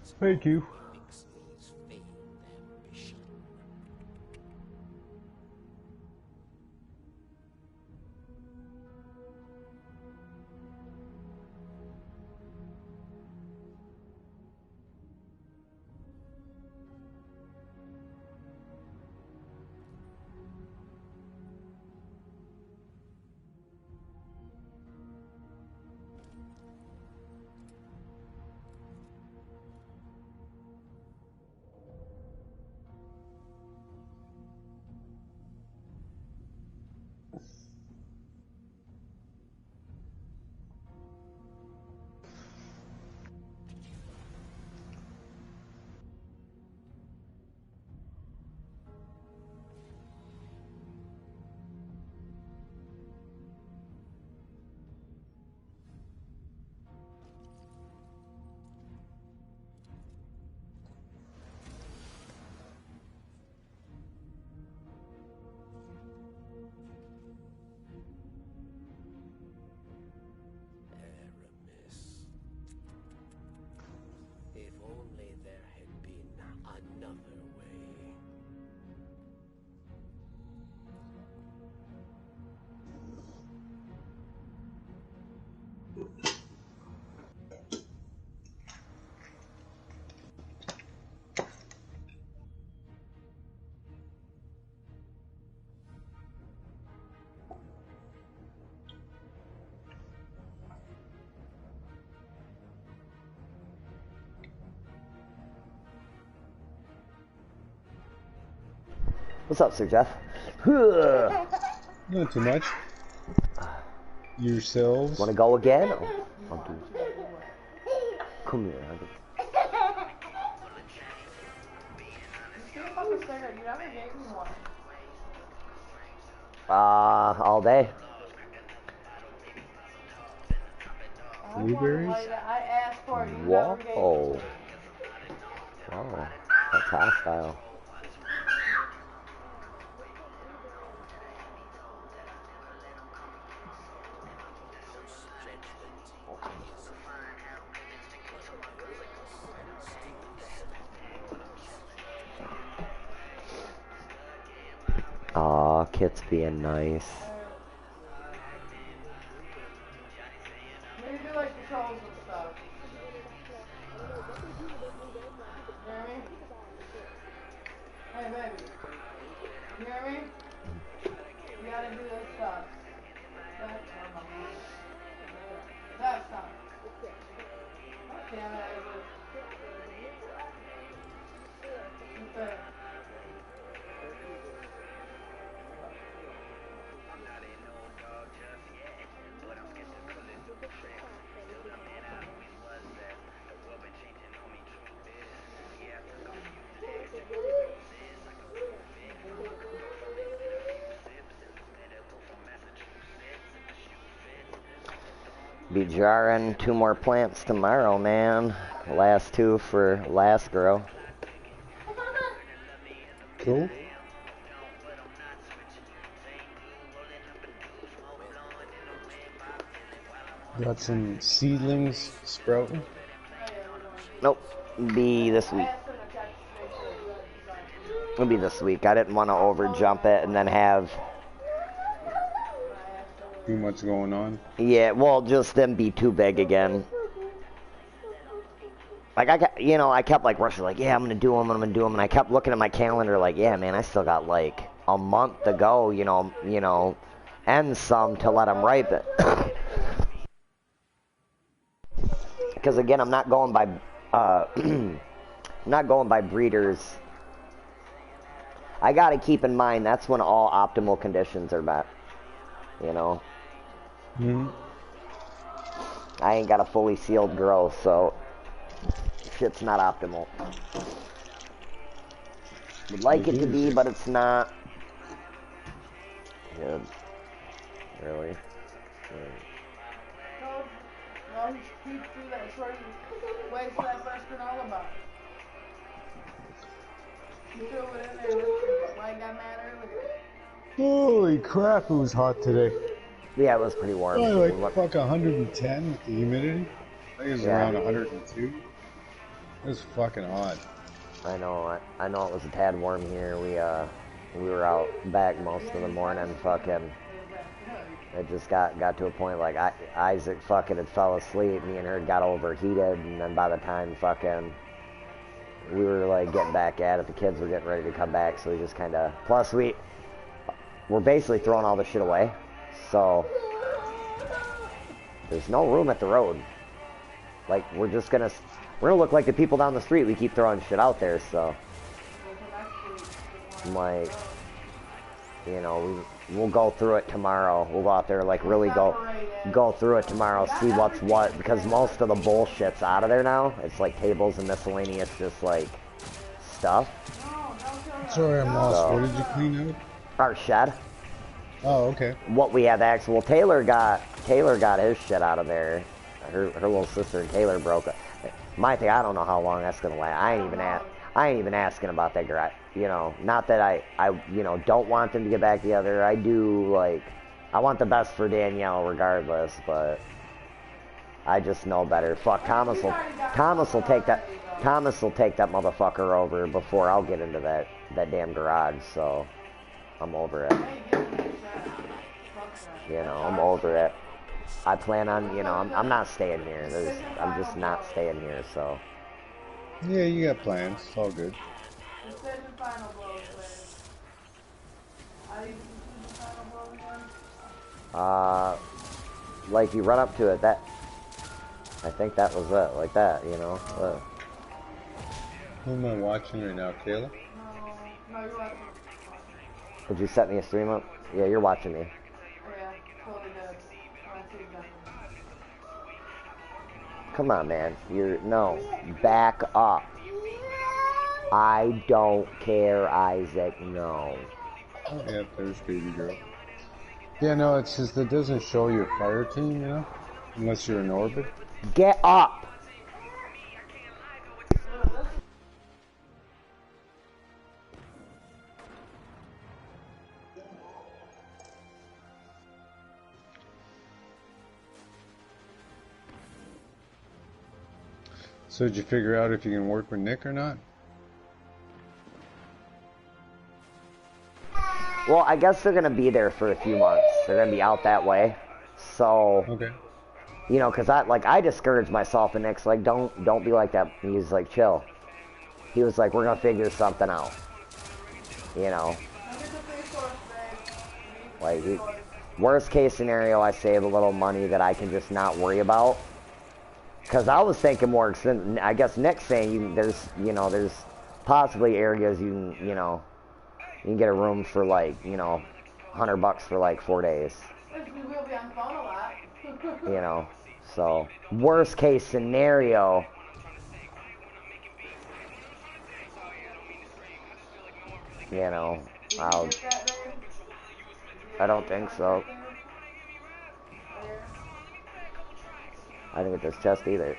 Thank you. What's up, Sir Jeff? Not too much. Yourselves? Want to go again? I'll do. Come here. All day. Blueberries? I asked for it. Whoa. Oh, that's hostile. Aw, Kit's being nice. Maybe do like controls and stuff. You hear me? Hey, baby. You hear me? You gotta do this stuff. That stuff. Damn it, I was. Okay. Be jarring 2 more plants tomorrow, man. Last 2 for last grow. Cool. Got some seedlings sprouting? Nope. Be this week. It'll be this week. I didn't want to over jump it and then have Too much going on? Yeah, well, just them be too big again. Like, I kept, like, rushing, like, yeah, I'm going to do them, and I kept looking at my calendar, like, yeah, man, I still got, like, a month to go, you know, and some to let them ripen. Because, again, I'm not going by, I'm not going by breeders. I got to keep in mind, that's when all optimal conditions are met, you know. Mm-hmm. I ain't got a fully sealed grow, so shit's not optimal. Would like it to be, but it's not. Good. Really? No, he peeked through that short way for that first granola box. He threw it in there. Why he got mad earlier? Holy crap, it was hot today. Yeah, it was pretty warm. Probably like fuck 110 with the humidity. I think it was around 102. It's fucking hot. I know it was a tad warm here. We were out back most of the morning, fucking. It just got to a point like Isaac fucking had fell asleep, me and her got overheated, and then by the time fucking we were like getting back at it, the kids were getting ready to come back, so we just kind of, plus we're basically throwing all the shit away, so there's no room at the road. Like, we're gonna look like the people down the street. We keep throwing shit out there, so I'm like, you know, we'll go through it tomorrow. We'll go out there, like, really go through it tomorrow, see what's what, because most of the bullshit's out of there now. It's like tables and miscellaneous, just like stuff. Sorry, I'm lost. So, what did you clean out? our shed. Oh, okay. What we have access. Well, Taylor got his shit out of there. Her little sister and Taylor broke it. My thing, I don't know how long that's gonna last. I ain't even asking about that garage. You know, not that I you know, don't want them to get back together. I do, like, I want the best for Danielle regardless, but I just know better. Fuck, Thomas will take that motherfucker over before I'll get into that damn garage. So I'm over it. You know, I'm over it. I plan on, you know, I'm not staying here. I'm just not staying here, so. Yeah, you got plans. It's all good. Like, you run up to it, I think that was it, like that, you know. Who am I watching right now, Kayla? No, you're watching. Did you set me a stream up? Yeah, you're watching me. Yeah, totally good. Come on, man. No. Back up. I don't care, Isaac. No. Oh, yeah, there's baby girl. Yeah, no, it's just, it doesn't show your fire team, you know? Unless you're in orbit. Get up! So did you figure out if you can work with Nick or not? Well, I guess they're gonna be there for a few months. They're gonna be out that way. So, Okay. you know, cause I discouraged myself, and Nick's like, don't be like that. He's like, chill. He was like, we're gonna figure something out. You know. Like, worst case scenario, I save a little money that I can just not worry about. Cause I was thinking more expensive. I guess Nick's saying there's possibly areas you can get a room for like, $100 for like 4 days. We will be on the phone a lot. You know, so worst case scenario. You know, I don't think so. I didn't get this chest either.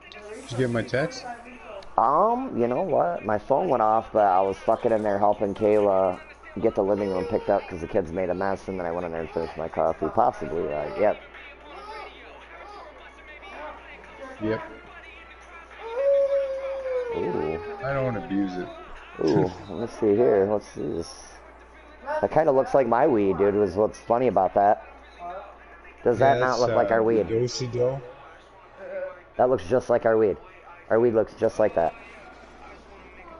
Did you get my text? You know what? My phone went off, but I was fucking in there helping Kayla get the living room picked up because the kids made a mess, and then I went in there and finished my coffee. Possibly, yep. Yep. Ooh. I don't want to abuse it. Ooh, let's see here. Let's see this. That kind of looks like my weed, dude, was what's funny about that. Does that not look like our weed? Do-si-do. That looks just like our weed. Our weed looks just like that.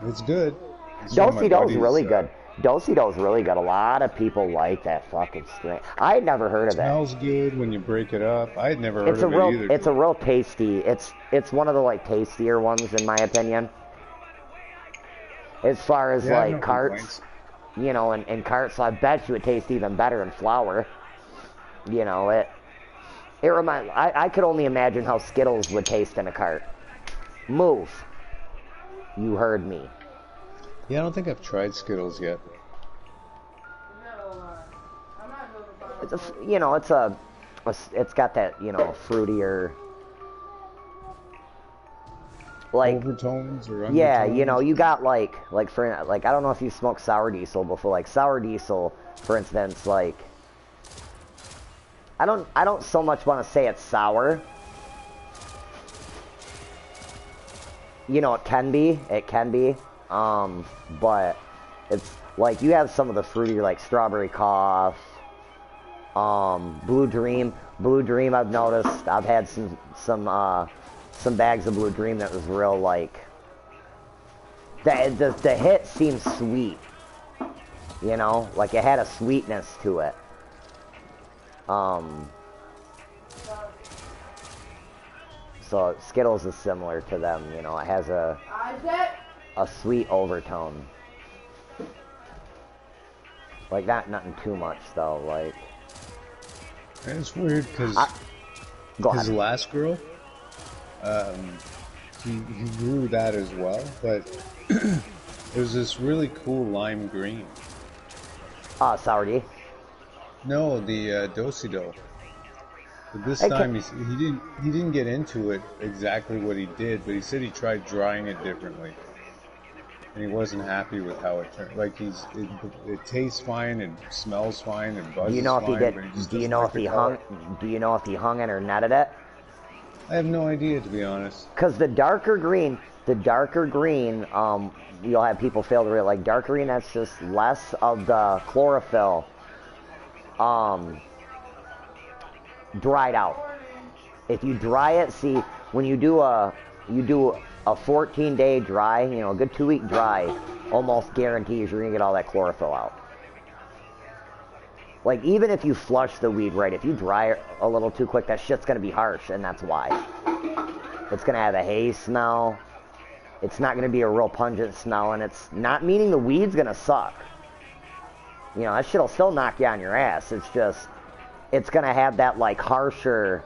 It's good. Do-si-do's really good. Do-si-do's really good. A lot of people like that fucking strain. I had never heard of it. Smells good when you break it up. I had never heard of it either. It's a real tasty. It's one of the like tastier ones in my opinion. As far as like carts, you know, and carts, so I bet you it tastes even better in flour. You know, it reminds. I could only imagine how Skittles would taste in a cart. Move. You heard me. Yeah, I don't think I've tried Skittles yet. It's got that, fruitier, like, overtones or undertones? Yeah, you got like for I don't know if you smoked sour diesel before. Like sour diesel, for instance, like I don't so much want to say it's sour. You know, it can be. But it's like you have some of the fruity, like strawberry cough, Blue Dream. Blue Dream, I've noticed. I've had some bags of Blue Dream that was real like. The hit seems sweet. You know, like it had a sweetness to it. So Skittles is similar to them, you know, it has a sweet overtone. Like nothing too much though, like. It's weird because his last girl, he grew that as well, but it was this really cool lime green. Sour D? No, the Dosido. But this time he didn't get into it exactly what he did, but he said he tried drying it differently, and he wasn't happy with how it turned. Like it tastes fine, it smells fine, it buzzes fine. Do you know if he did? Do you know if he hung? Do you know if he hung it or netted it? I have no idea, to be honest. Because the darker green, you'll have people fail to realize, like dark green, that's just less of the chlorophyll, dried out. If you dry it, see, when you do a 14-day dry, you know, a good 2-week dry, almost guarantees you're gonna get all that chlorophyll out. Like, even if you flush the weed right, if you dry it a little too quick, that shit's gonna be harsh, and that's why. It's gonna have a haze smell. It's not gonna be a real pungent smell, and it's not meaning the weed's gonna suck. You know, that shit'll still knock you on your ass. It's just, it's gonna have that, like, harsher...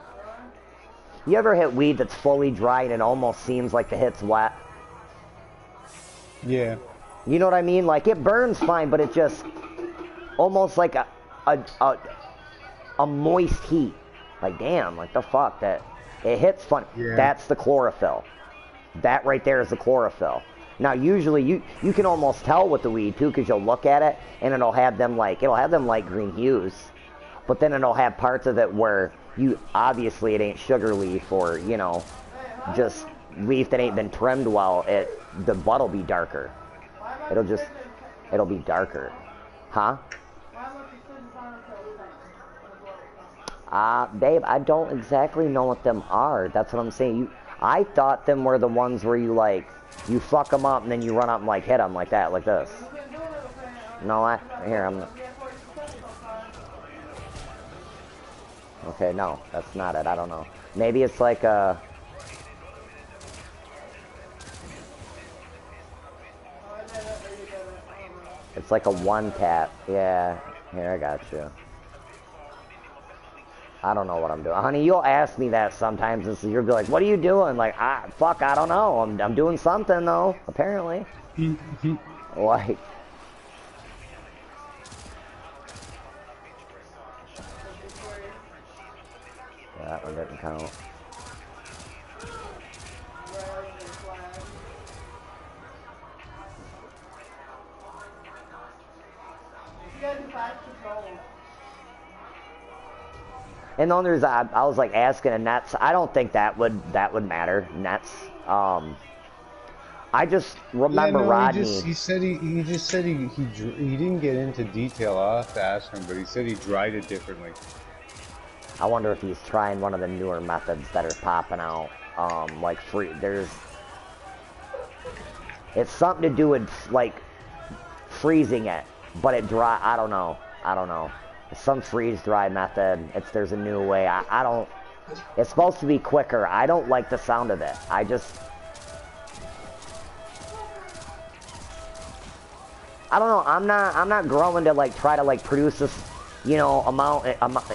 You ever hit weed that's fully dry and it almost seems like the hit's wet? Yeah. You know what I mean? Like, it burns fine, but it just... Almost like a moist heat. Like, damn, like the fuck, that... It hits fun. Yeah. That's the chlorophyll. That right there is the chlorophyll. Now, usually, you can almost tell with the weed, too, because you'll look at it, and it'll have them light green hues. But then it'll have parts of it where obviously it ain't sugar leaf or, you know, just leaf that ain't been trimmed well. The butt'll be darker. It'll be darker. Huh? Babe, I don't exactly know what them are. That's what I'm saying. I thought them were the ones where you fuck them up and then you run up and, like, hit them like that, like this. No, I'm... Okay, no, that's not it. I don't know. Maybe it's like a... It's like a one tap. Yeah. Here, I got you. I don't know what I'm doing. Honey, you'll ask me that sometimes, and so you'll be like, what are you doing? Like, fuck, I don't know. I'm doing something, though, apparently. Like... That one didn't count. And then there's I was like asking a nets. I don't think that would matter. Nets. I just remember Rodney. He said he didn't get into detail. I'll have to ask him, but he said he dried it differently. I wonder if he's trying one of the newer methods that are popping out. Like it's something to do with like freezing it, but it dry. I don't know. It's some freeze dry method. There's a new way. I don't. It's supposed to be quicker. I don't like the sound of it. I don't know. I'm not growing to like try to like produce this, you know,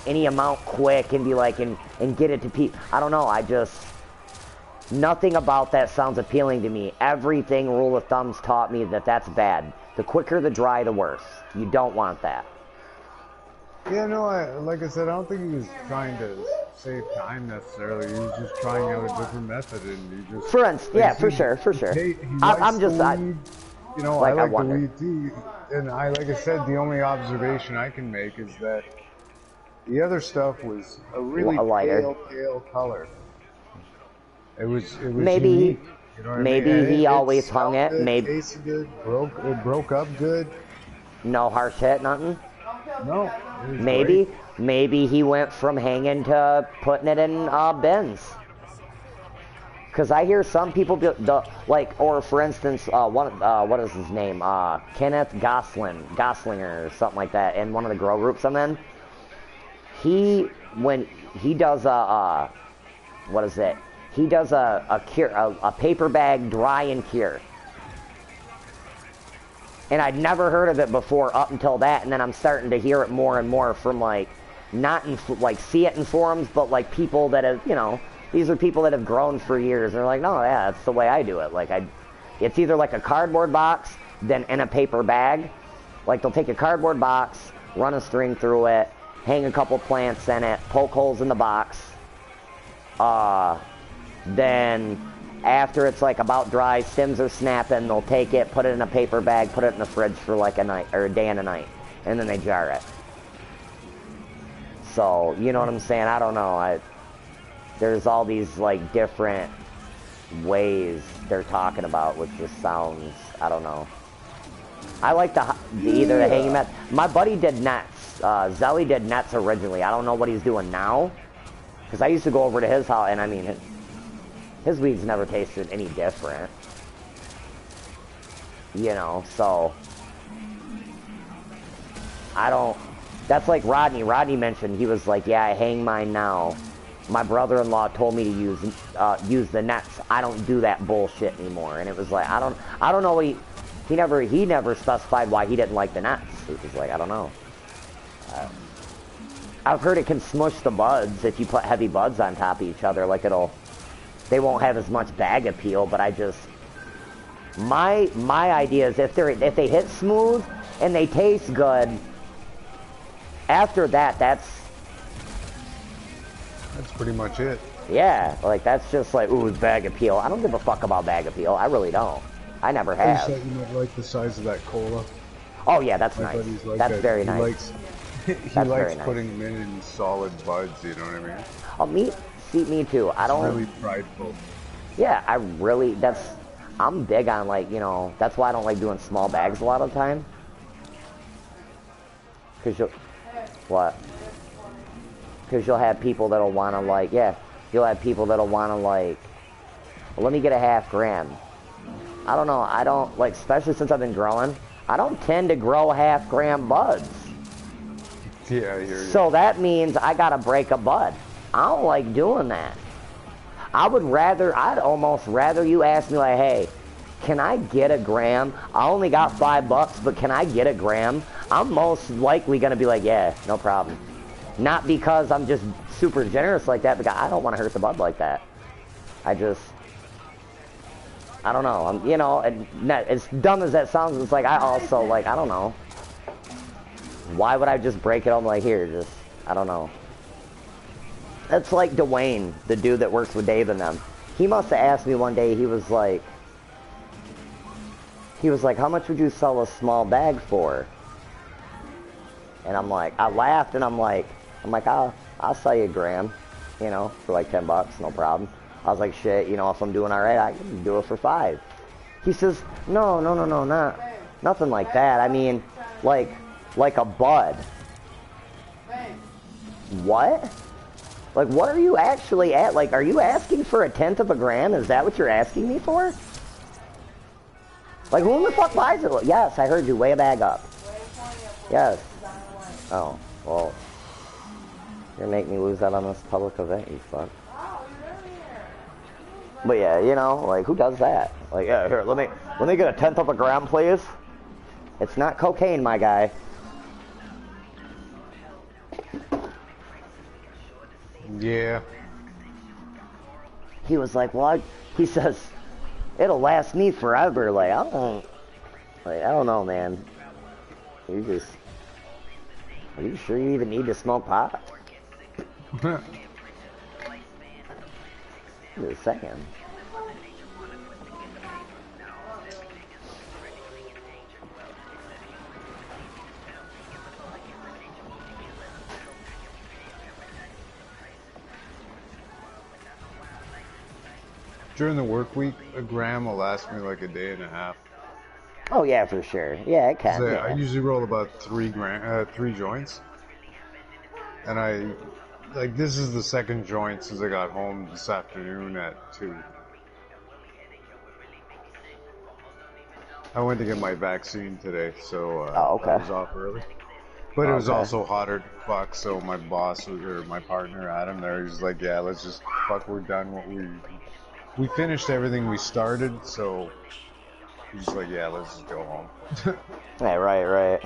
any amount quick and be like and get it to people. I don't know. Nothing about that sounds appealing to me. Everything rule of thumbs taught me that that's bad. The quicker the dry, the worse. You don't want that. Yeah, no, like I said, I don't think he was trying to save time necessarily. He was just trying out a different method, and he just... For instance, yeah, for sure. I'm just... You know, like, I like the weed too, and like I said, the only observation I can make is that the other stuff was a really pale color. It was maybe unique. You know what I Maybe mean? And he it always hung smelled it. good, Maybe tasted good, it broke up good. no harsh hit, nothing. No, it was Maybe, great. maybe he went from hanging to putting it in bins. Because I hear some people like, or for instance, what is his name? Kenneth Goslinger or something like that. In one of the grow groups I'm in, when he does what is it? He does a cure, a paper bag dry and cure. And I'd never heard of it before up until that, and then I'm starting to hear it more and more from like, not in like see it in forums, but like people that have, you know, these are people that have grown for years. And they're like, no, yeah, that's the way I do it. Like it's either like a cardboard box, then in a paper bag. Like they'll take a cardboard box, run a string through it, hang a couple plants in it, poke holes in the box. Then after it's like about dry, stems are snapping, they'll take it, put it in a paper bag, put it in the fridge for like a night or a day and a night, and then they jar it. So, you know what I'm saying? I don't know. There's all these like different ways they're talking about, which just sounds, I don't know. I like either the hanging method. My buddy did nets. Zelly did nets originally. I don't know what he's doing now, because I used to go over to his house, and I mean, his weeds never tasted any different. You know, so I don't. That's like Rodney. Rodney mentioned, he was like, yeah, I hang mine now. My brother-in-law told me to use the nets. I don't do that bullshit anymore. And it was like, I don't know what he never specified why he didn't like the nets. It was like, I don't know. I've heard it can smush the buds if you put heavy buds on top of each other. Like they won't have as much bag appeal. But I just, my idea is if they hit smooth and they taste good, after that, that's pretty much it. Yeah, like that's just like, ooh, bag appeal. I don't give a fuck about bag appeal. I really don't. I never have. You said you might like the size of that cola. Oh yeah, that's My nice. buddy's like That's that. very He nice. likes, he That's likes very nice. putting them in solid buds, you know what I mean? Oh, me too. I don't. It's really prideful. Yeah, I'm big on like, you know, that's why I don't like doing small bags a lot of the time. What? Because you'll have people that'll want to like, you'll have people that'll want to like, well, let me get a half gram. I don't know, I don't, like, especially since I've been growing, I don't tend to grow half gram buds. Yeah, I hear you. So that means I gotta break a bud. I don't like doing that. I'd almost rather you ask me like, hey, can I get a gram? I only got $5, but can I get a gram? I'm most likely gonna be like, yeah, no problem. Not because I'm just super generous like that, because I don't want to hurt the bud like that. I don't know. You know, as dumb as that sounds, it's like I also like, I don't know. Why would I just break it on like, here, just, I don't know. That's like Dwayne, the dude that works with Dave and them. He must have asked me one day, he was like, how much would you sell a small bag for? And I'm like, I laughed and I'm like, I'll sell you a gram, you know, for like $10, no problem. I was like, shit, you know, if I'm doing all right, I can do it for $5. He says, no, nothing like that. I mean, like a bud. What? Like, what are you actually at? Like, are you asking for 1/10 of a gram? Is that what you're asking me for? Like, who the fuck buys it? Yes, I heard you. Weigh a bag up. Yes. Oh, well, you're gonna make me lose out on this public event, you fuck. But yeah, you know, like, who does that? Like, yeah, here, let me get 1/10 of a gram, please. It's not cocaine, my guy. Yeah. He was like, well, he says, it'll last me forever. Like, I don't know, man. Are you sure you even need to smoke pot? Wait a second. During the work week, a gram will last me like a day and a half. Oh yeah, for sure. Yeah, it can. I usually roll about 3 joints, and this is the second joint since I got home this afternoon at 2. I went to get my vaccine today, so okay. I was off early. But it was also hotter than fuck, so my boss, or my partner Adam there, he's like, yeah, let's just, we're done we finished everything we started, so he's like, yeah, let's just go home. Yeah, right.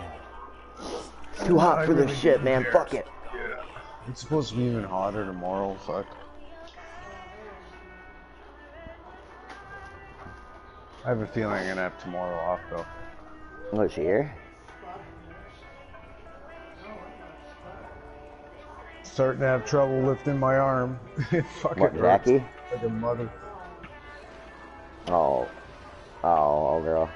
It's too hot for this shit, man, fuck it. Yeah. It's supposed to be even hotter tomorrow, fuck. I have a feeling I'm gonna have tomorrow off, though. What's here? Starting to have trouble lifting my arm. It fucking hurts Jackie? like a mother. Oh, girl.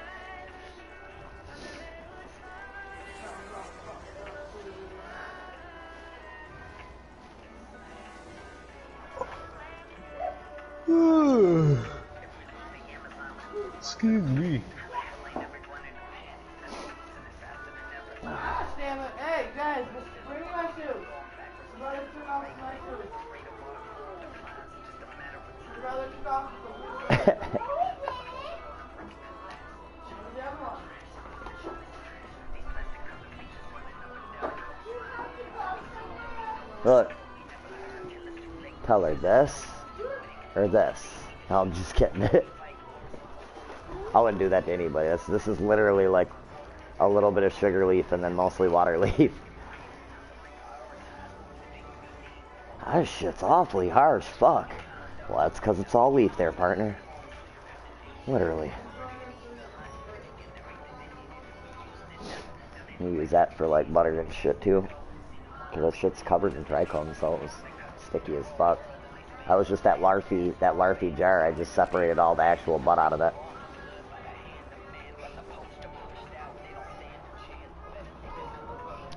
Excuse me. Damn it. Hey, guys, bring me my shoes. Brother took off my shoes. Brother took off Look. Tell her this or this. I'm just kidding. I wouldn't do that to anybody. This is literally like a little bit of sugar leaf and then mostly water leaf. That shit's awfully harsh. Fuck. Well, that's because it's all leaf there, partner. Literally. You use that for like butter and shit too. Cause that shit's covered in trichome, so it was sticky as fuck. That was just that larfy jar. I just separated all the actual butt out of it.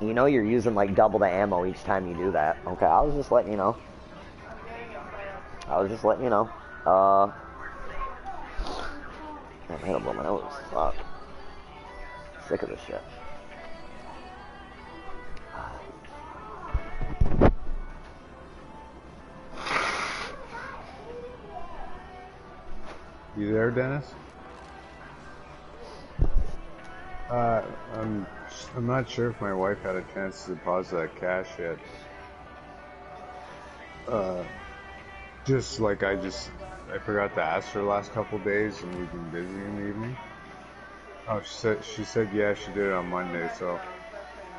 You know you're using like double the ammo each time you do that. Okay, I was just letting you know. I'm gonna blow my nose. Fuck. Sick of this shit. You there, Dennis? I'm not sure if my wife had a chance to deposit that cash yet. I forgot to ask her the last couple days, and we've been busy in the evening. Oh, she said yeah, she did it on Monday. So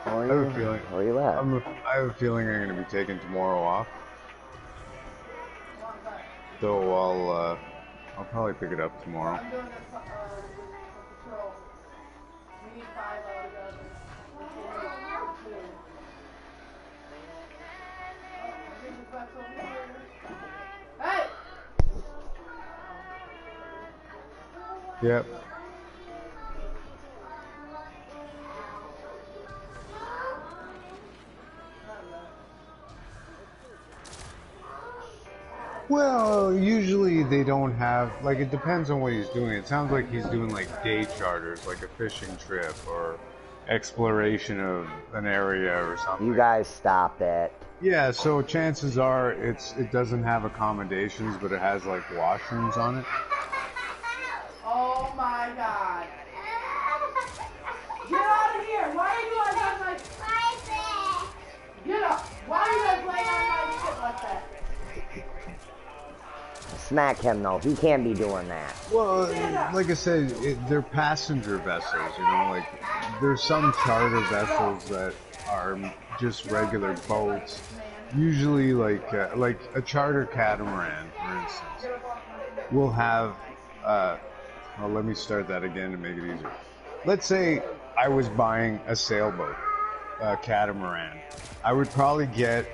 I have a feeling. Where you at? I have a feeling I'm going to be taking tomorrow off. So I'll probably pick it up tomorrow. I'm doing a patrol. We need 5 out of the Hey! Yep. Well, usually they don't have, like, it depends on what he's doing. It sounds like he's doing, like, day charters, like a fishing trip or exploration of an area or something. You guys stop it. Yeah, so chances are it doesn't have accommodations, but it has, like, washrooms on it. Oh my god. Get out of here! Why are you guys on my... Get up! Why are you guys laying on my shit like that? Smack him though. He can't be doing that. Well, like I said, they're passenger vessels, you know, like there's some charter vessels that are just regular boats. Usually like a charter catamaran, for instance, will have, well, let me start that again to make it easier. Let's say I was buying a sailboat, a catamaran. I would probably get,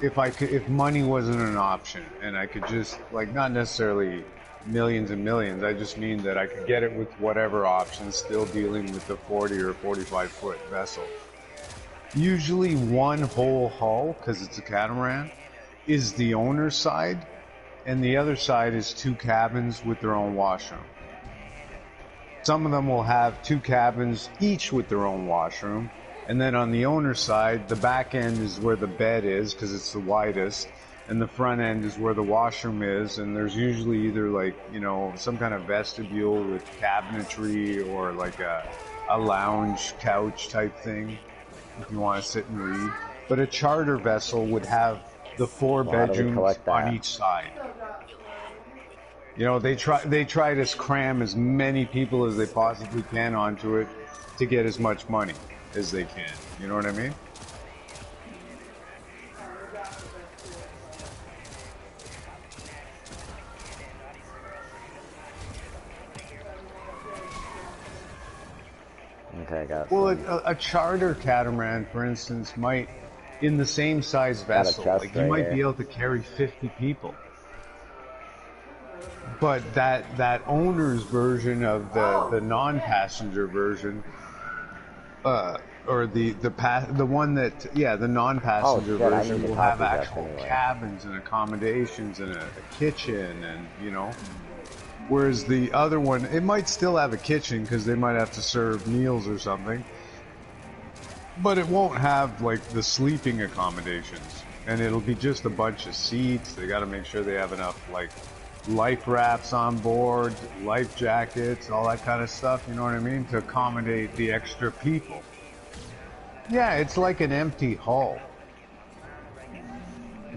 if money wasn't an option and I could just, like, not necessarily millions and millions, I just mean that I could get it with whatever option, still dealing with the 40 or 45 foot vessel. Usually one whole hull, because it's a catamaran, is the owner's side, and the other side is 2 cabins with their own washroom. Some of them will have 2 cabins each with their own washroom, and then on the owner's side, the back end is where the bed is because it's the widest, and the front end is where the washroom is, and there's usually either like, you know, some kind of vestibule with cabinetry or like a lounge couch type thing if you want to sit and read. But a charter vessel would have the 4 bedrooms on each side. You know, they try to cram as many people as they possibly can onto it to get as much money as they can. You know what I mean? Okay, I got well, a charter catamaran, for instance, might, in the same size vessel, like you might be able to carry 50 people. But that owner's version of the non-passenger version, or the one that, yeah, the non-passenger version will have actual cabins and accommodations and a kitchen, and you know. Whereas the other one, it might still have a kitchen because they might have to serve meals or something, but it won't have like the sleeping accommodations, and it'll be just a bunch of seats. They got to make sure they have enough like life rafts on board, life jackets, all that kind of stuff, you know what I mean, to accommodate the extra people. Yeah, it's like an empty hull.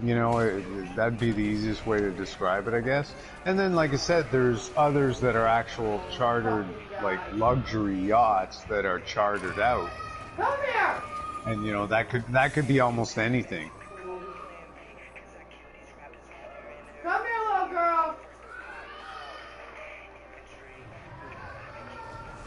You know, that'd be the easiest way to describe it, I guess. And then, like I said, there's others that are actual chartered, like luxury yachts that are chartered out. Come here! And you know, that could be almost anything. Come here, little girl!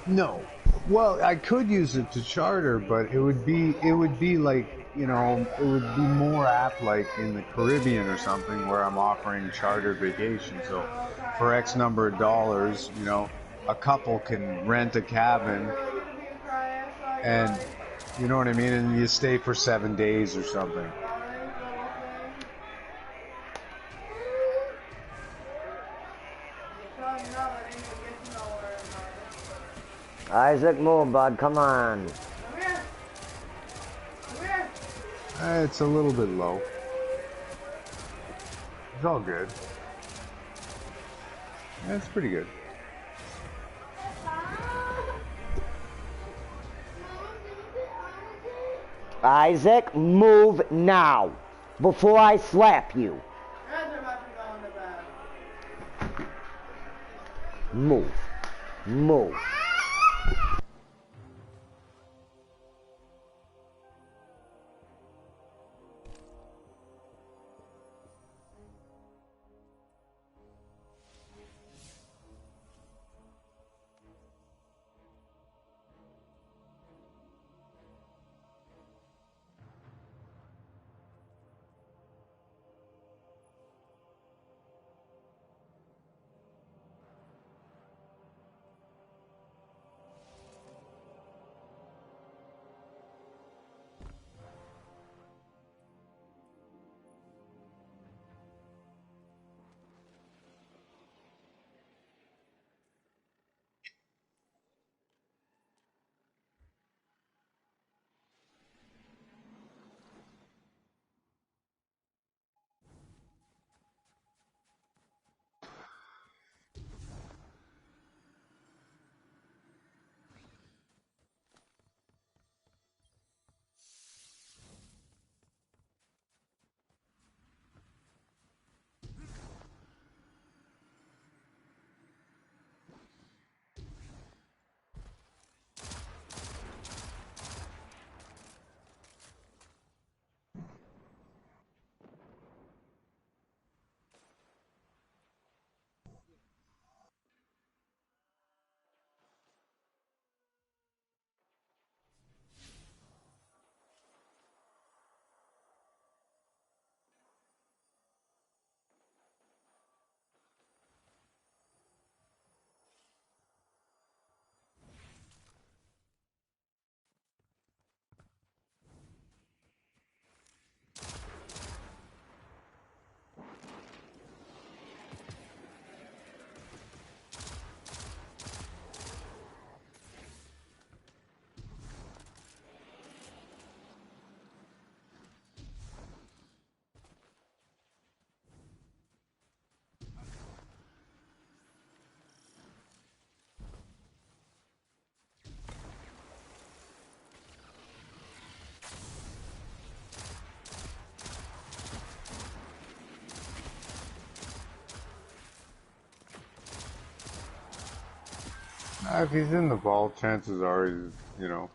No. Well, I could use it to charter, but it would be like, you know, it would be more apt like in the Caribbean or something where I'm offering chartered vacation. So for X number of dollars, you know, a couple can rent a cabin and, you know what I mean, and you stay for 7 days or something. Isaac, move, bud. Come on. Come here. Come here. It's a little bit low. It's all good. Yeah, it's pretty good. Isaac, move now, before I slap you. Move. Move. If he's in the vault, chances are he's, you know.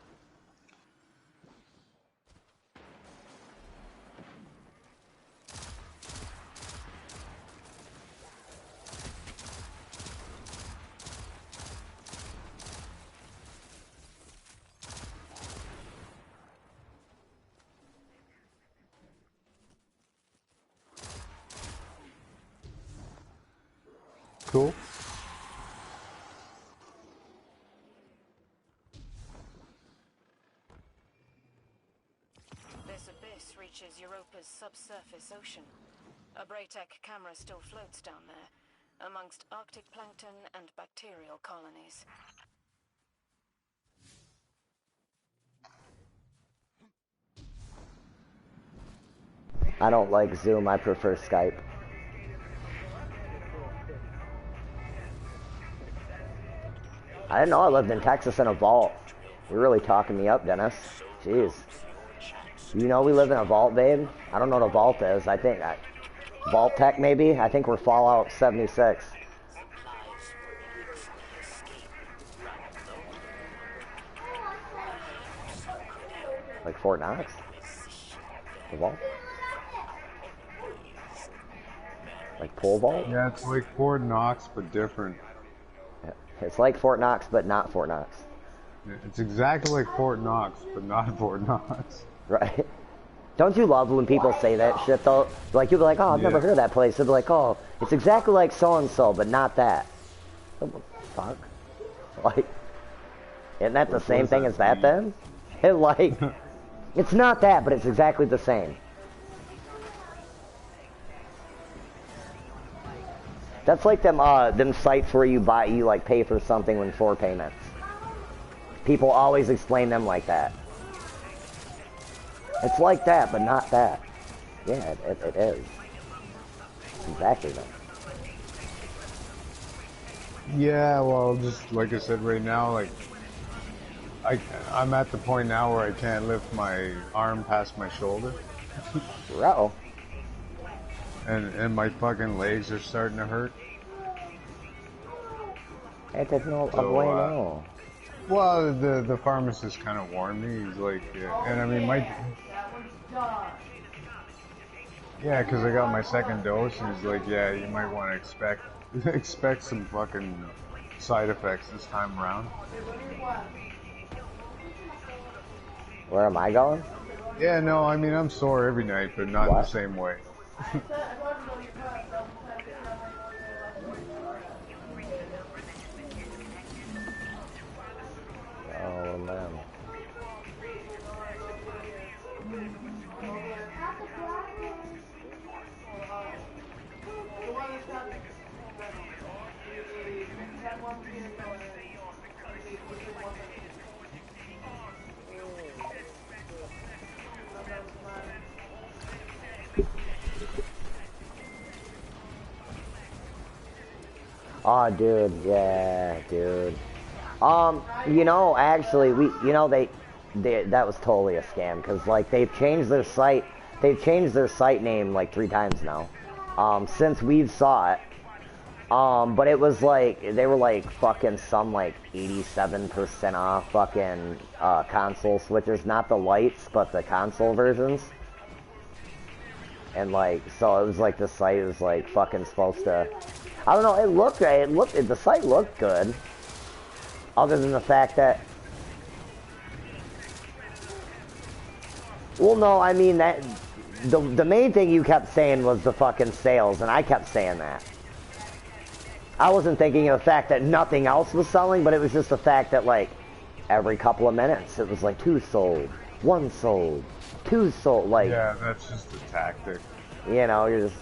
Cool. This abyss reaches Europa's subsurface ocean. A Braytech camera still floats down there, amongst Arctic plankton and bacterial colonies. I don't like Zoom, I prefer Skype. I didn't know I lived in Texas in a vault. You're really talking me up, Dennis. Jeez. You know we live in a vault, babe? I don't know what a vault is. I think... Vault Tech, maybe? I think we're Fallout 76. Like Fort Knox? The vault? Like Pole Vault? Yeah, it's like Fort Knox, but different. It's like Fort Knox, but not Fort Knox. It's exactly like Fort Knox, but not Fort Knox. Right? Don't you love when people say that shit, though? Like, you'll be like, oh, I've never heard of that place. They'll be like, oh, it's exactly like so-and-so, but not that. What the fuck? Like, isn't that the same thing as that, then? It, like, it's not that, but it's exactly the same. That's like them sites where you like pay for something in 4 payments. People always explain them like that. It's like that, but not that. Yeah, it is. It's exactly that. Yeah, well, just like I said right now, like, I'm at the point now where I can't lift my arm past my shoulder. Uh-oh. And my fucking legs are starting to hurt. Bueno. Well, the pharmacist kind of warned me. He's like, yeah, and I mean, yeah, because I got my second dose, and he's like, yeah, you might want to expect some fucking side effects this time around. Where am I going? Yeah, no, I mean, I'm sore every night, but not in the same way. Oh, man. Oh, dude, yeah, dude. You know, actually, that was totally a scam, because, like, they've changed their site name, like, 3 times now, since we've saw it, but it was, like, they were, like, fucking some, like, 87% off fucking, console switches, not the lights, but the console versions, and, like, so it was, like, the site was, like, fucking supposed to, I don't know, the site looked good. Other than the fact that... Well, no, I mean, that... The main thing you kept saying was the fucking sales, and I kept saying that. I wasn't thinking of the fact that nothing else was selling, but it was just the fact that, like, every couple of minutes, it was like 2 sold, 1 sold, 2 sold, like... Yeah, that's just a tactic. You know, you're just...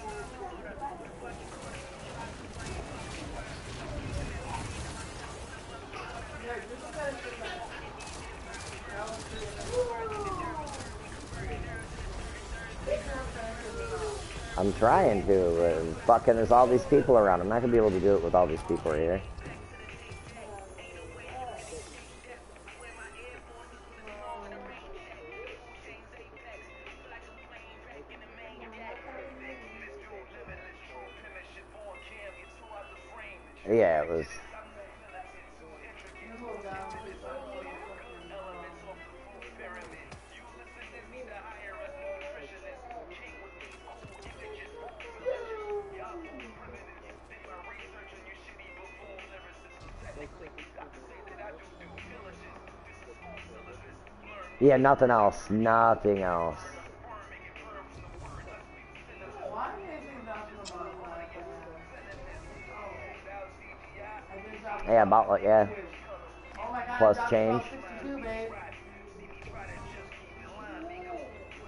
I'm trying to, fucking there's all these people around. I'm not gonna be able to do it with all these people here. Yeah, it was... Yeah, nothing else. Nothing else. Why do you think that's about that? Yeah, about like, yeah. Oh my God, Plus that's change. about 62, babe.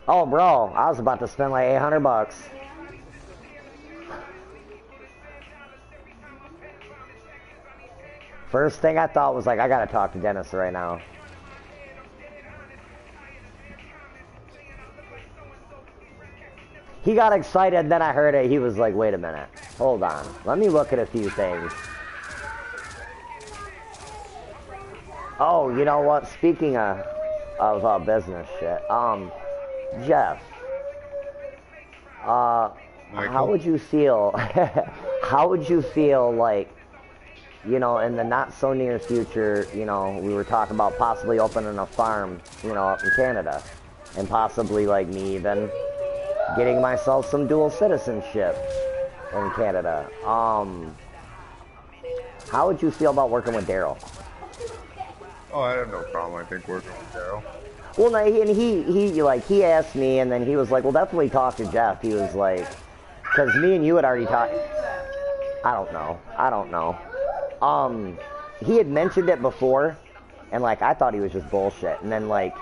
Oh, bro, I was about to spend like $800. First thing I thought was like, I gotta talk to Dennis right now. He got excited, then I heard it. He was like, wait a minute. Hold on. Let me look at a few things. Oh, you know what? Speaking of business shit, Jeff, how would you feel, how would you feel like, you know, in the not so near future, you know, we were talking about possibly opening a farm, you know, up in Canada, and possibly like me even getting myself some dual citizenship in Canada. How would you feel about working with Daryl? Oh, I have no problem. I think working with Daryl. Well, no, he asked me, and then he was like, well, definitely talk to Jeff. He was like, because me and you had already talked. I don't know. He had mentioned it before, and like I thought he was just bullshit. And then like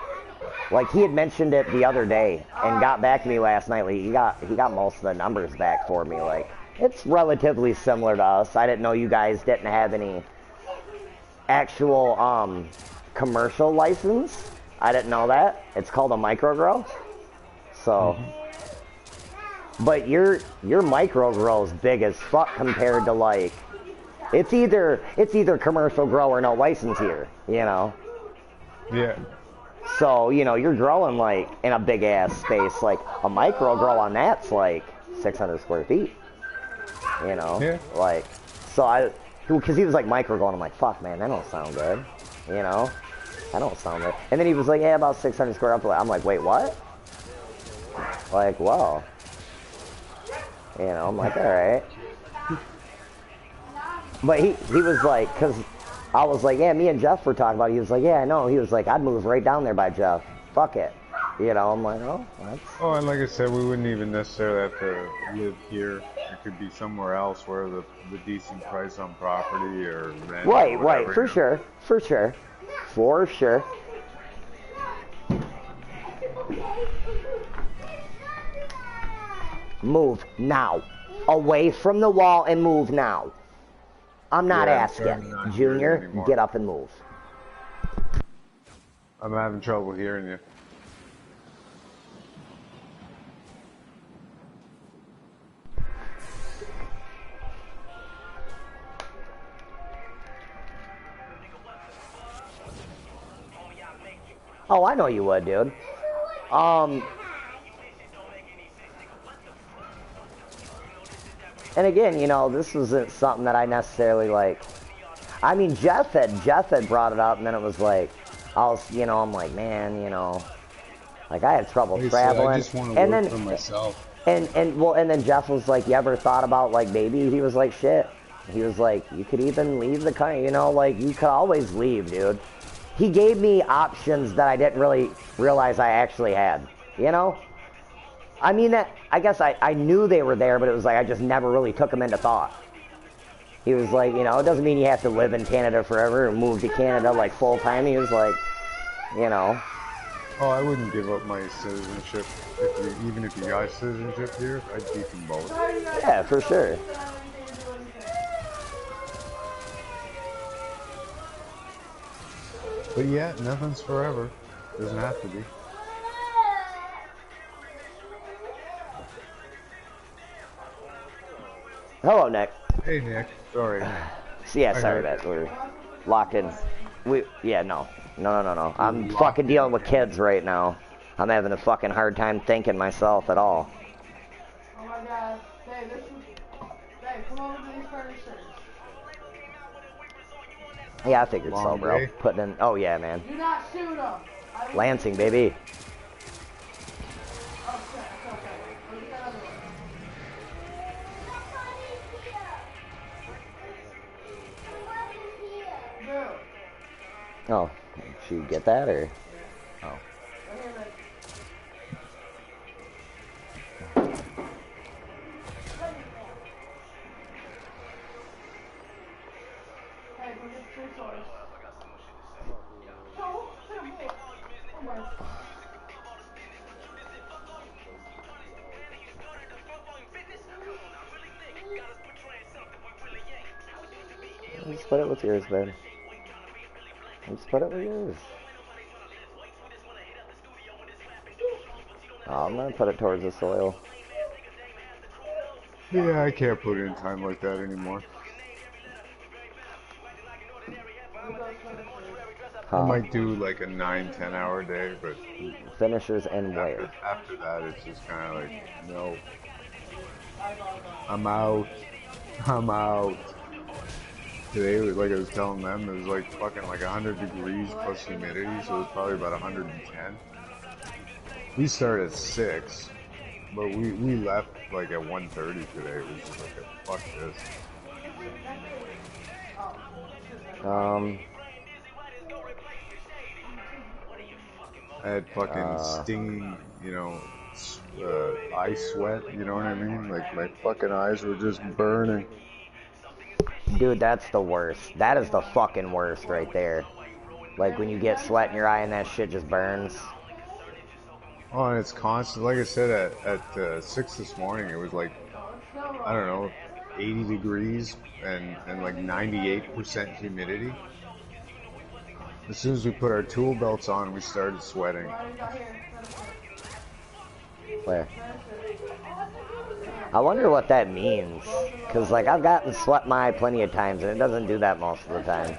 he had mentioned it the other day and got back to me last night. Like, he got most of the numbers back for me. Like, it's relatively similar to us. I didn't know you guys didn't have any actual commercial license. I didn't know that. It's called a micro grow. So, but your micro grow's big as fuck compared to like, it's either commercial grow or no license here, you know. Yeah. So, you know, you're growing like in a big ass space. Like a micro grow on that's like 600 square feet. You know, Yeah. like, so because he was like micro growing, I'm like, fuck, man, that don't sound good. You know, that don't sound good. And then he was like, yeah, about 600 square up. I'm like, wait, what? Like, whoa. You know, I'm like, all right. But he was like, because I was like, yeah, me and Jeff were talking about it. He was like, yeah, I know. He was like, I'd move right down there by Jeff. Fuck it. You know, I'm like, oh, that's... Oh, and like I said, we wouldn't even necessarily have to live here. It could be somewhere else where the decent price on property or rent or whatever, Right, for sure. Move now. Away from the wall and move now. I'm not asking. Junior, get up and move. I'm having trouble hearing you. Oh, I know you would, dude. And again, you know, this wasn't something that I necessarily like. I mean, Jeff had brought it up, and then it was like, I'm like, man, you know, like I had trouble traveling. I just want to work for myself. And then Jeff was like, you ever thought about like maybe? He was like, shit. He was like, you could even leave the country, you know, like you could always leave, dude. He gave me options that I didn't really realize I actually had, you know? I mean, I guess I knew they were there, but it was like I just never really took them into thought. He was like, you know, it doesn't mean you have to live in Canada forever or move to Canada like full time. He was like, you know. Oh, I wouldn't give up my citizenship even if you got citizenship here. I'd keep them both. Yeah, for sure. But yeah, nothing's forever. Doesn't have to be. Hello, Nick. Hey, Nick. Sorry. Sorry, that we're locked in. No. I'm fucking dealing with kids right now. I'm having a fucking hard time thinking myself at all. Oh my God. Babe, come over to these furnishers. Yeah, I figured so, bro. Day. Putting in. Oh yeah, man. Do not shoot them. Lansing, baby. Oh shit, it's okay. Where's the other one? Oh, did you get that or? Oh. Split it with yours, babe. Split it with yours. Oh, I'm gonna put it towards the soil. Yeah, I can't put in time like that anymore. I might do like a 9-10 hour day, but finishers and where? After that, it's just kind of like, no, I'm out. I'm out. Today, like I was telling them, it was like fucking like 100 degrees plus humidity, so it was probably about 110. We started at 6, but we left like at 1:30 today. It was just like, fuck this. I had fucking stinging, you know, eye sweat, you know what I mean? Like my fucking eyes were just burning. Dude, that's the worst. That is the fucking worst right there. Like when you get sweat in your eye and that shit just burns. Oh, and it's constant. Like I said, at 6 this morning, it was like, I don't know, 80 degrees and like 98% humidity. As soon as we put our tool belts on, we started sweating. Where? I wonder what that means. Because, like, I've gotten sweat in my eye plenty of times, and it doesn't do that most of the time.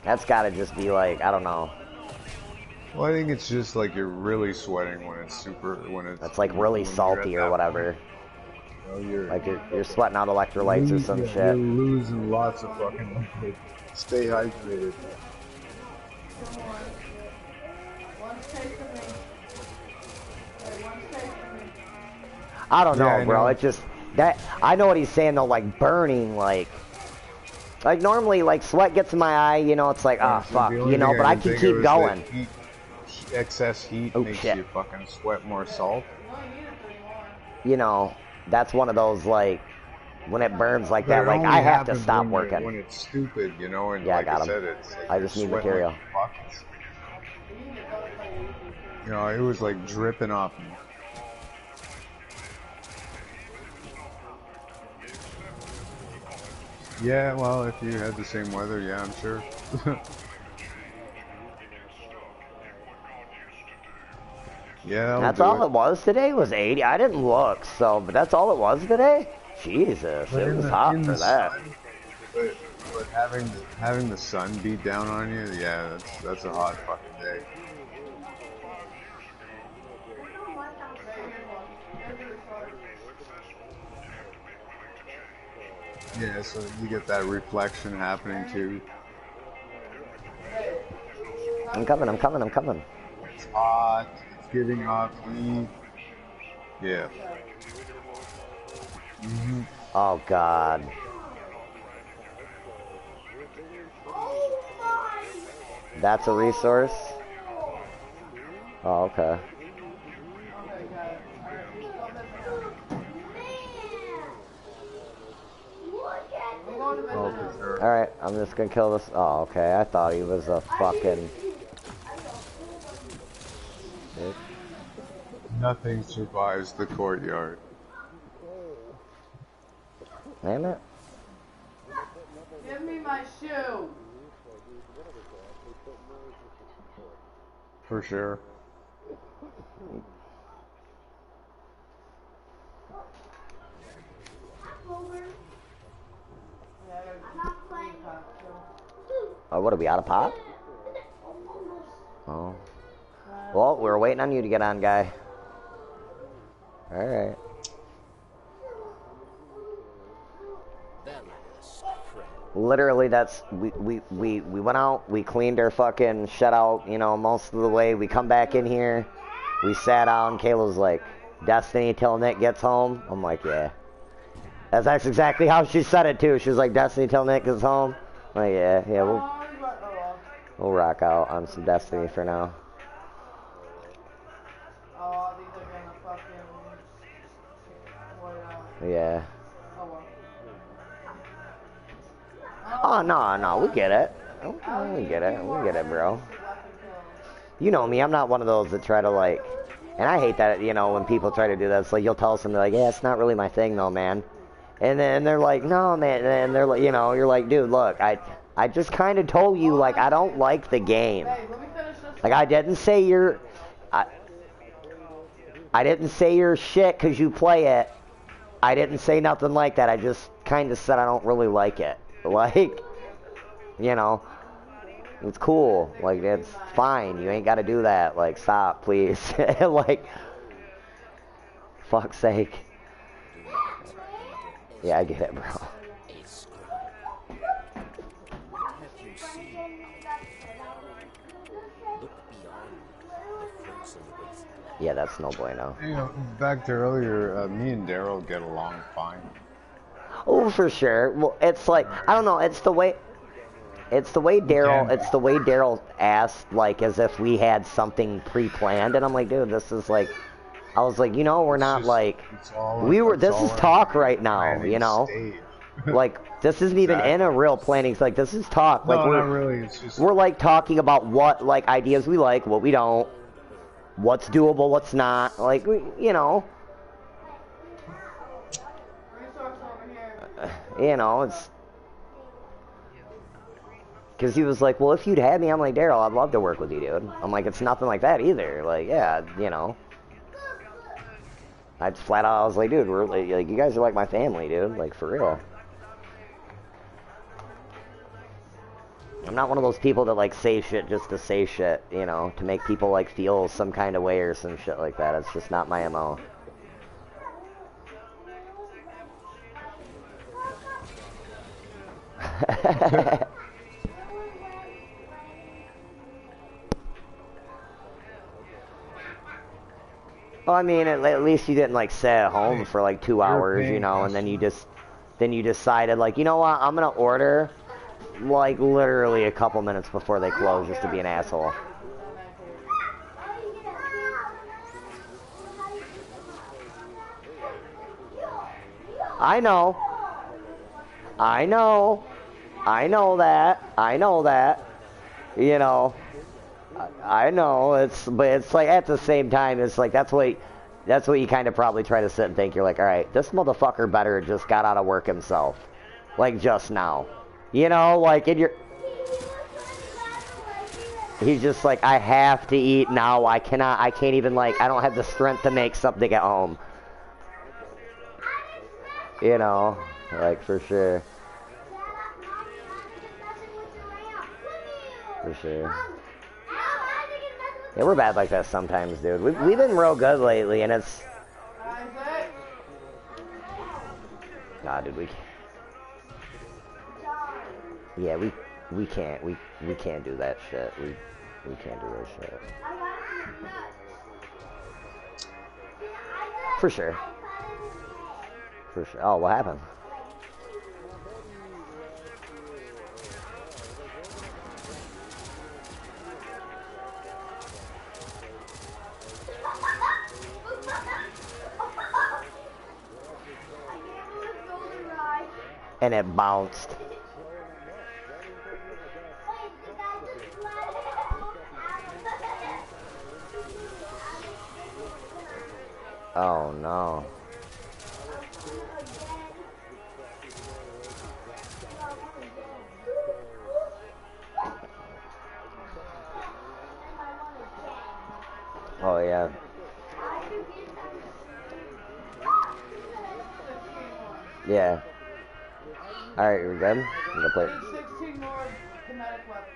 That's gotta just be like, I don't know. Well, I think it's just like you're really sweating when it's It's like really salty or whatever. You know, like you're sweating out electrolytes or some shit. You're losing lots of fucking liquid. Stay hydrated. I don't know, bro. It just that I know what he's saying though, like burning, like normally, like sweat gets in my eye, you know, it's like, ah, fuck, you know, but I can keep going. Excess heat makes you fucking sweat more salt. You know, that's one of those, like, when it burns like that, like, I have to stop working. When it's stupid, you know, and yeah, like I got I said, it's like I just need material. You know, it was like dripping off me. Yeah, well, if you had the same weather, yeah, I'm sure. Yeah, that's all it was today was 80. I didn't look, so, but that's all it was today? Jesus, it was hot for that. But having the sun beat down on you, yeah, that's a hot fucking day. Yeah, so you get that reflection happening too. I'm coming. It's hot, it's giving off heat. Yeah. Oh, God. That's a resource? Oh, okay. Oh, for sure. Alright, I'm just gonna kill this. Oh, okay. I thought he was a fucking... Nothing survives the courtyard. Damn it. Give me my shoe. For sure. Oh, what are we, out of pot? Oh. Well, we're waiting on you to get on, guy. Alright. Literally, that's, we went out, we cleaned our fucking shit out, you know, most of the way. We come back in here, we sat down, Kayla's like, Destiny till Nick gets home? I'm like, yeah. That's exactly how she said it, too. She was like, Destiny till Nick gets home? I'm like, yeah, we'll rock out on some Destiny for now. Yeah. Yeah. No, we get it. We get it, bro. You know me, I'm not one of those that try to like, and I hate that, you know, when people try to do that. It's like, you'll tell somebody like, yeah, it's not really my thing though, man. And then they're like, no, man, and they're like, you know, you're like, dude, look, I just kind of told you, like, I don't like the game. Like, I didn't say you're, I didn't say you're shit because you play it. I didn't say nothing like that. I just kind of said I don't really like it. Like, you know, it's cool. Like, it's fine. You ain't got to do that. Like, stop, please. Like, fuck's sake. Yeah, I get it, bro. Yeah, that's no bueno. You know, back to earlier, me and Daryl get along fine. Oh, for sure. Well, it's like, I don't know, it's the way Daryl asked, like, as if we had something pre-planned, and I'm like, dude, this is like, I was like, you know, we're not just, like, this is talk right now, you know? Like, this isn't even in a real planning, it's like, this is talk. Like, no, not really, it's just... We're, like, talking about what, like, ideas we like, what we don't, what's doable, what's not, like, you know. You know, it's... Because he was like, well, if you'd had me, I'm like, Daryl, I'd love to work with you, dude. I'm like, it's nothing like that either. Like, yeah, you know. I just flat out, I was like, dude, we're like, you guys are like my family, dude. Like, for real. I'm not one of those people that, like, say shit just to say shit, you know, to make people, like, feel some kind of way or some shit like that. It's just not my MO. Well, I mean, at least you didn't, like, sit at home for, like, 2 hours, you know, and then you decided, like, you know what, I'm gonna order, like, literally a couple minutes before they close just to be an asshole. I know that, you know, I know, but it's like, at the same time, it's like, that's what you kind of probably try to sit and think. You're like, all right, this motherfucker better just got out of work himself, like, just now, you know, like, he's just like, I have to eat now, I can't even, like, I don't have the strength to make something at home, you know, like, for sure. For sure. Yeah, we're bad like that sometimes, dude. We've been real good lately, and it's... Nah, dude, we can't. Yeah, we can't do that shit. We can't do that shit. For sure. For sure. Oh, what happened? And it bounced. Oh no. Oh yeah. Yeah. Alright, you're good? I'm gonna play. 16 more kinetic weapons.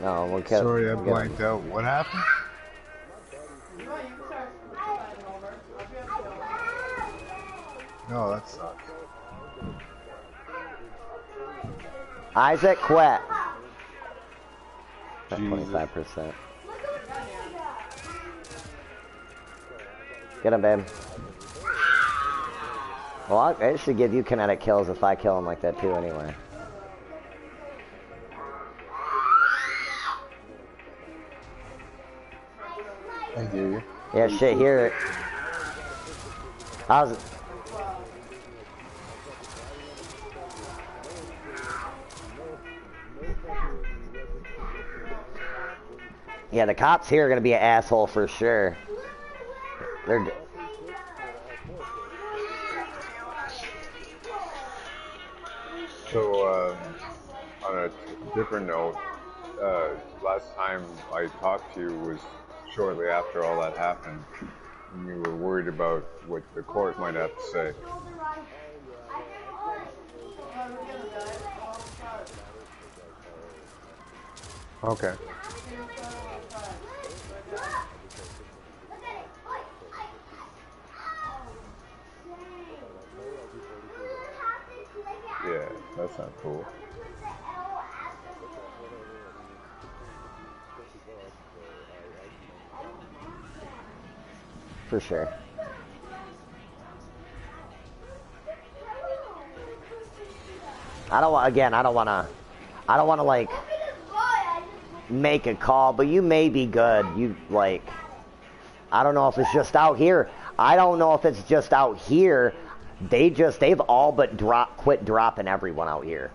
No, we'll kill. Sorry, I blanked out. What happened? You can start signing over. I'll be able to. No, that sucks. Isaac quit. Jesus. 25%. Get him, babe. Well, it should give you kinetic kills if I kill him like that too, anyway. I hear you. Yeah, shit, hear it. How's it? Yeah, the cops here are going to be an asshole for sure. They're... So, on a different note, last time I talked to you was shortly after all that happened, and you were worried about what the court might have to say. Okay. Yeah, that's not cool. For sure. I don't want to like make a call, but you may be good. You like, I don't know if it's just out here. I don't know if it's just out here. They've all but quit dropping everyone out here.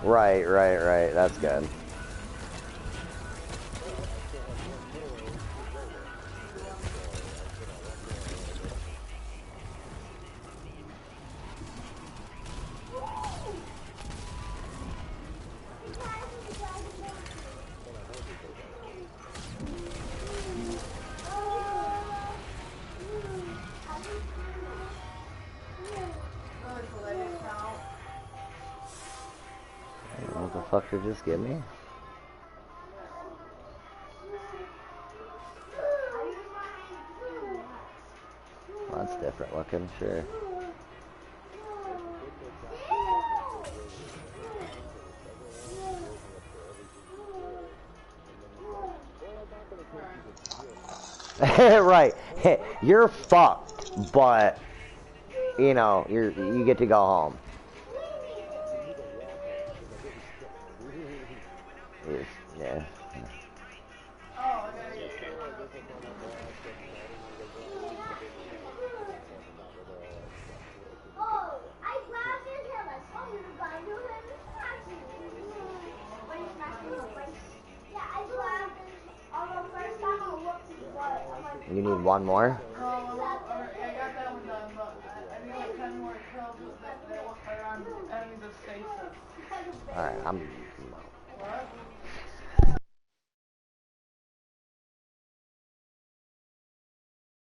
Right. That's good. What the fuck did you just give me? Well, that's different looking, sure. Right. You're fucked, but you know, you get to go home. Yeah. You need one more? I got that one done, but I need like 10 more kills that want around enemies of stasis. Alright,